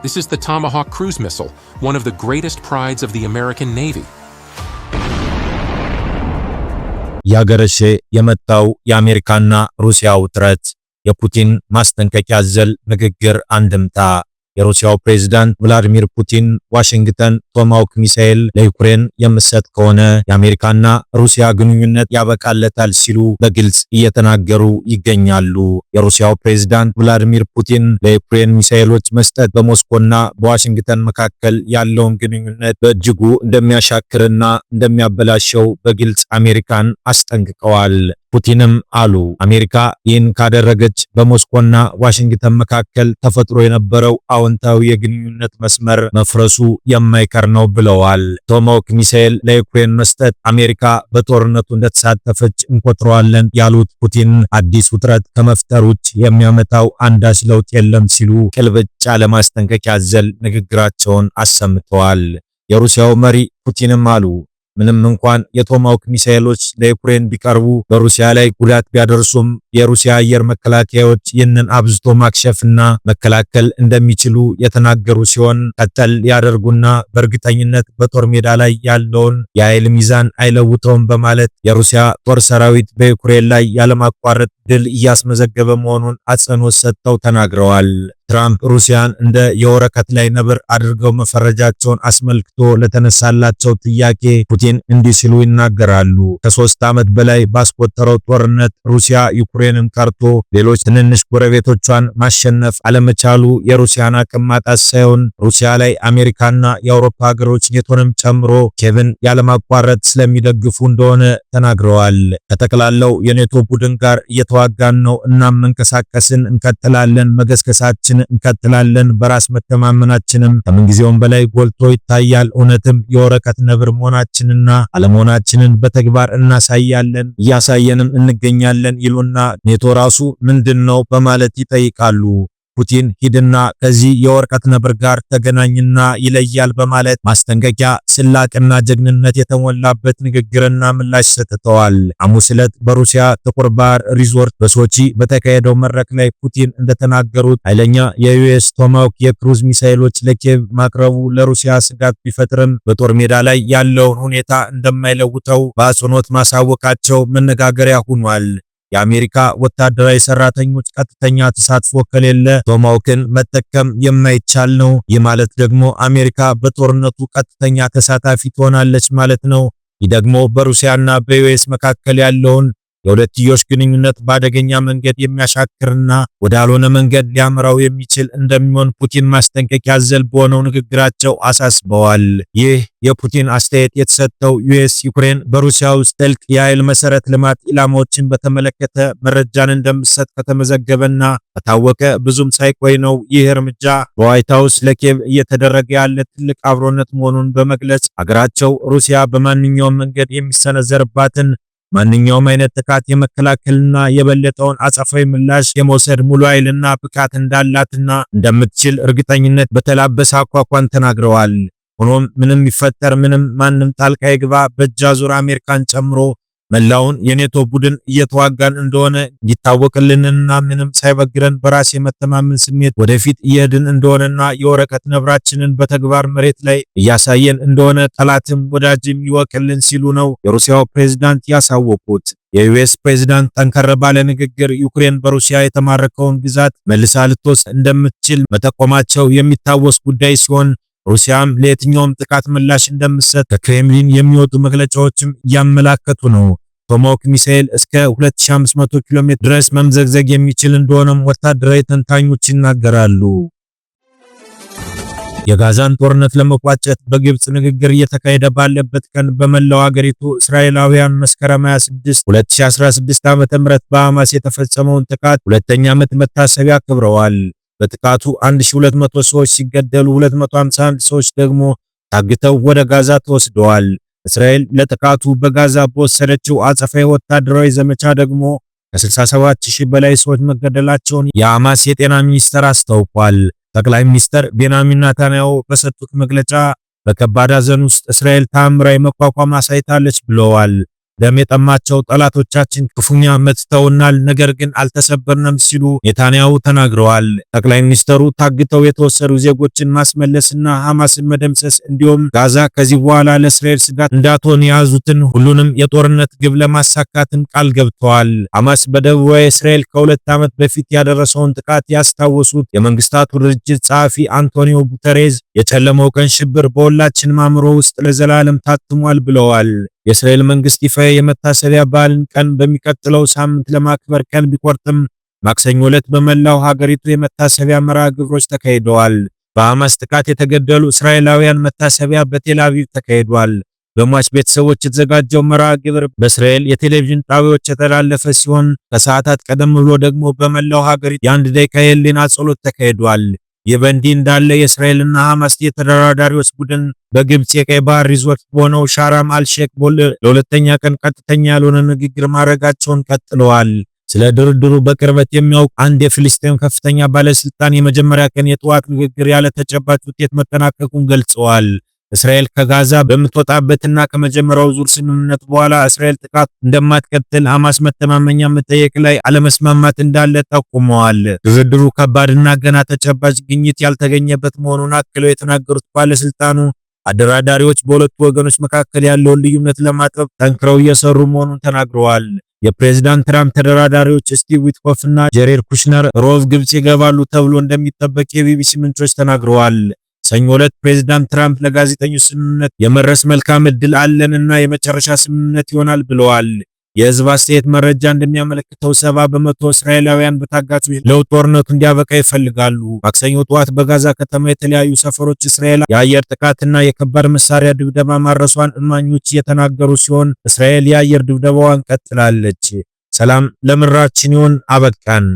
This is the Tomahawk cruise missile, one of the greatest prides of the American Navy. ያገረሸ የመጣው የአሜሪካና ሩሲያ ውጥረት የፑቲን ማስጠንቀቂያ ዘል ንግግር አንድምታ የሩሲያው ፕሬዝዳንት ቭላዲሚር ፑቲን ዋሽንግተን ቶማሃውክ ሚሳኤል ለዩክሬን የምትሰጥ ከሆነ የአሜሪካና ሩሲያ ግንኙነት ያበቃለታል ሲሉ በግልጽ እየተናገሩ ይገኛሉ። የሩሲያው ፕሬዝዳንት ቭላዲሚር ፑቲን ለዩክሬን ሚሳኤሎች መስጠት በሞስኮና በዋሽንግተን መካከል ያለውን ግንኙነት በእጅጉ እንደሚያሻክርና እንደሚያበላሸው በግልጽ አሜሪካን አስጠንቅቀዋል። ፑቲንም አሉ አሜሪካ ይህን ካደረገች በሞስኮና ዋሽንግተን መካከል ተፈጥሮ የነበረው አዎንታዊ የግንኙነት መስመር መፍረሱ የማይቀር ነው ብለዋል። ቶማሃውክ ሚሳኤል ለዩክሬን መስጠት አሜሪካ በጦርነቱ እንደተሳተፈች እንቆጥረዋለን ያሉት ፑቲን አዲስ ውጥረት ከመፍጠር ውጭ የሚያመጣው አንዳች ለውጥ የለም ሲሉ ቅልብጭ ያለ ማስጠንቀቂያ ዘል ንግግራቸውን አሰምተዋል። የሩሲያው መሪ ፑቲንም አሉ ምንም እንኳን የቶማሃውክ ሚሳኤሎች ለዩክሬን ቢቀርቡ በሩሲያ ላይ ጉዳት ቢያደርሱም የሩሲያ አየር መከላከያዎች ይህንን አብዝቶ ማክሸፍና መከላከል እንደሚችሉ የተናገሩ ሲሆን ቀጠል ያደርጉና በእርግጠኝነት በጦር ሜዳ ላይ ያለውን የኃይል ሚዛን አይለውጠውም በማለት የሩሲያ ጦር ሰራዊት በዩክሬን ላይ ያለማቋረጥ ድል እያስመዘገበ መሆኑን አጽንኦት ሰጥተው ተናግረዋል። ትራምፕ ሩሲያን እንደ የወረቀት ላይ ነብር አድርገው መፈረጃቸውን አስመልክቶ ለተነሳላቸው ጥያቄ ፑቲን እንዲህ ሲሉ ይናገራሉ። ከ3 ዓመት በላይ ባስቆጠረው ጦርነት ሩሲያ ዩክሬንን ቀርቶ ሌሎች ትንንሽ ጎረቤቶቿን ማሸነፍ አለመቻሉ የሩሲያን አቅም ማጣት ሳይሆን ሩሲያ ላይ አሜሪካና የአውሮፓ ሀገሮች ኔቶንም ጨምሮ ኬቭን ያለማቋረጥ ስለሚደግፉ እንደሆነ ተናግረዋል። ከጠቅላላው የኔቶ ቡድን ጋር እየተዋጋን ነው። እናም መንቀሳቀስን እንቀጥላለን፣ መገስገሳችን እንቀጥላለን። በራስ መተማመናችንም ከምንጊዜውም በላይ ጎልቶ ይታያል። እውነትም የወረቀት ነብር መሆናችንና አለመሆናችንን በተግባር እናሳያለን፣ እያሳየንም እንገኛለን ይሉና ኔቶ ራሱ ምንድነው በማለት ይጠይቃሉ። ፑቲን ሂድና ከዚህ የወረቀት ነብር ጋር ተገናኝና ይለያል በማለት ማስጠንቀቂያ፣ ስላቅና ጀግንነት የተሞላበት ንግግርና ምላሽ ሰጥተዋል። ሐሙስ ዕለት በሩሲያ ጥቁር ባህር ሪዞርት በሶቺ በተካሄደው መድረክ ላይ ፑቲን እንደተናገሩት ኃይለኛ የዩኤስ ቶማሃውክ የክሩዝ ሚሳኤሎች ለኪየቭ ማቅረቡ ለሩሲያ ስጋት ቢፈጥርም በጦር ሜዳ ላይ ያለውን ሁኔታ እንደማይለውጠው በአጽንኦት ማሳወቃቸው መነጋገሪያ ሆኗል። የአሜሪካ ወታደራዊ ሰራተኞች ቀጥተኛ ተሳትፎ ከሌለ ቶማሃውክን መጠቀም የማይቻል ነው። ይህ ማለት ደግሞ አሜሪካ በጦርነቱ ቀጥተኛ ተሳታፊ ትሆናለች ማለት ነው። ይህ ደግሞ በሩሲያና በዩኤስ መካከል ያለውን የሁለትዮሽ ግንኙነት በአደገኛ መንገድ የሚያሻክርና ወዳልሆነ መንገድ ሊያመራው የሚችል እንደሚሆን ፑቲን ማስጠንቀቂያ ዘል በሆነው ንግግራቸው አሳስበዋል። ይህ የፑቲን አስተያየት የተሰጠው ዩኤስ ዩክሬን በሩሲያ ውስጥ ጥልቅ የኃይል መሰረት ልማት ኢላማዎችን በተመለከተ መረጃን እንደምትሰጥ ከተመዘገበና ከታወቀ ብዙም ሳይቆይ ነው። ይህ እርምጃ በዋይት ሃውስ ለኪየቭ እየተደረገ ያለ ትልቅ አብሮነት መሆኑን በመግለጽ ሀገራቸው ሩሲያ በማንኛውም መንገድ የሚሰነዘርባትን ማንኛውም አይነት ጥቃት የመከላከልና የበለጠውን አጸፋዊ ምላሽ የመውሰድ ሙሉ ኃይልና ብቃት እንዳላትና እንደምትችል እርግጠኝነት በተላበሰ አኳኋን ተናግረዋል። ሆኖም ምንም ይፈጠር ምንም ማንም ጣልቃ ይግባ በእጅ አዙር አሜሪካን ጨምሮ መላውን የኔቶ ቡድን እየተዋጋን እንደሆነ ይታወቅልንና ምንም ሳይበግረን በራስ የመተማመን ስሜት ወደፊት እየሄድን እንደሆነና የወረቀት ነብራችንን በተግባር መሬት ላይ እያሳየን እንደሆነ ጠላትም ወዳጅም ይወቅልን ሲሉ ነው የሩሲያው ፕሬዝዳንት ያሳወቁት። የዩኤስ ፕሬዝዳንት ጠንከር ባለ ንግግር ዩክሬን በሩሲያ የተማረከውን ግዛት መልሳ ልትወስድ እንደምትችል መጠቆማቸው የሚታወስ ጉዳይ ሲሆን ሩሲያም ለየትኛውም ጥቃት ምላሽ እንደምትሰጥ ከክሬምሊን የሚወጡ መግለጫዎችም እያመላከቱ ነው። ቶማሃውክ ሚሳኤል እስከ 2500 ኪሎ ሜትር ድረስ መምዘግዘግ የሚችል እንደሆነም ወታደራዊ ተንታኞች ይናገራሉ። የጋዛን ጦርነት ለመቋጨት በግብጽ ንግግር እየተካሄደ ባለበት ቀን በመላው ሀገሪቱ እስራኤላውያን መስከረም 26 2016 ዓ.ም በሐማስ የተፈጸመውን ጥቃት ሁለተኛ ዓመት መታሰቢያ አክብረዋል። በጥቃቱ 1200 ሰዎች ሲገደሉ 251 ሰዎች ደግሞ ታግተው ወደ ጋዛ ተወስደዋል። እስራኤል ለጥቃቱ በጋዛ በወሰደችው አጸፋዊ ወታደራዊ ዘመቻ ደግሞ ከ67000 በላይ ሰዎች መገደላቸውን የሐማስ የጤና ሚኒስቴር አስታውቋል። ጠቅላይ ሚኒስትር ቤንያሚን ኔታንያሁ በሰጡት መግለጫ በከባድ ሐዘን ውስጥ እስራኤል ተአምራዊ መቋቋም አሳይታለች ብለዋል። ደም የጠማቸው ጠላቶቻችን ክፉኛ መትተውናል፣ ነገር ግን አልተሰበርንም ሲሉ ኔታንያሁ ተናግረዋል። ጠቅላይ ሚኒስትሩ ታግተው የተወሰዱ ዜጎችን ማስመለስና ሐማስን መደምሰስ እንዲሁም ጋዛ ከዚህ በኋላ ለእስራኤል ስጋት እንዳትሆን የያዙትን ሁሉንም የጦርነት ግብ ለማሳካትም ቃል ገብተዋል። ሐማስ በደቡባዊ እስራኤል ከ2 ዓመት በፊት ያደረሰውን ጥቃት ያስታወሱት የመንግስታቱ ድርጅት ጸሐፊ አንቶኒዮ ጉተሬዝ የጨለመው ቀን ሽብር በሁላችንም አእምሮ ውስጥ ለዘላለም ታትሟል ብለዋል። የእስራኤል መንግስት ይፋ የመታሰቢያ በዓልን ቀን በሚቀጥለው ሳምንት ለማክበር ቀን ቢቆርጥም ማክሰኞ ዕለት በመላው ሀገሪቱ የመታሰቢያ መርሃ ግብሮች ተካሂደዋል። በሐማስ ጥቃት የተገደሉ እስራኤላውያን መታሰቢያ በቴል አቪቭ ተካሂዷል። በሟች ቤተሰቦች የተዘጋጀው መርሃ ግብር በእስራኤል የቴሌቪዥን ጣቢያዎች የተላለፈ ሲሆን ከሰዓታት ቀደም ብሎ ደግሞ በመላው ሀገሪቱ የ1 ደቂቃ የህሊና ጸሎት ተካሂዷል። ይህ በእንዲህ እንዳለ የእስራኤልና ሐማስ የተደራዳሪዎች ቡድን በግብጽ የቀይ ባህር ሪዞርት በሆነው ሻራም አልሼክ ለሁለተኛ ቀን ቀጥተኛ ያልሆነ ንግግር ማድረጋቸውን ቀጥለዋል። ስለ ድርድሩ በቅርበት የሚያውቅ አንድ የፍልስጤም ከፍተኛ ባለስልጣን የመጀመሪያ ቀን የጠዋት ንግግር ያለ ተጨባጭ ውጤት መጠናቀቁን ገልጸዋል። እስራኤል ከጋዛ በምትወጣበትና ከመጀመሪያው ዙር ስምምነት በኋላ እስራኤል ጥቃት እንደማትቀጥል ሐማስ መተማመኛ መጠየቅ ላይ አለመስማማት እንዳለ ጠቁመዋል። ድርድሩ ከባድና ገና ተጨባጭ ግኝት ያልተገኘበት መሆኑን አክለው የተናገሩት ባለስልጣኑ አደራዳሪዎች በሁለቱ ወገኖች መካከል ያለውን ልዩነት ለማጥበብ ጠንክረው እየሰሩ መሆኑን ተናግረዋል። የፕሬዝዳንት ትራምፕ ተደራዳሪዎች ስቲቭ ዊትኮፍ እና ጄሬድ ኩሽነር ሮብ ግብጽ ይገባሉ ተብሎ እንደሚጠበቅ የቢቢሲ ምንጮች ተናግረዋል። ሰኞ ዕለት ፕሬዝዳንት ትራምፕ ለጋዜጠኞች ስምምነት የመድረስ መልካም ዕድል አለንና የመጨረሻ ስምምነት ይሆናል ብለዋል። የህዝብ አስተያየት መረጃ እንደሚያመለክተው 70 በመቶ እስራኤላውያን በታጋቾች ለውጥ ጦርነቱ እንዲያበቃ ይፈልጋሉ። ማክሰኞ ጠዋት በጋዛ ከተማ የተለያዩ ሰፈሮች እስራኤል የአየር ጥቃትና የከባድ መሳሪያ ድብደባ ማድረሷን እማኞች እየተናገሩ ሲሆን እስራኤል የአየር ድብደባዋን ቀጥላለች። ሰላም ለምድራችን ይሁን። አበቃን።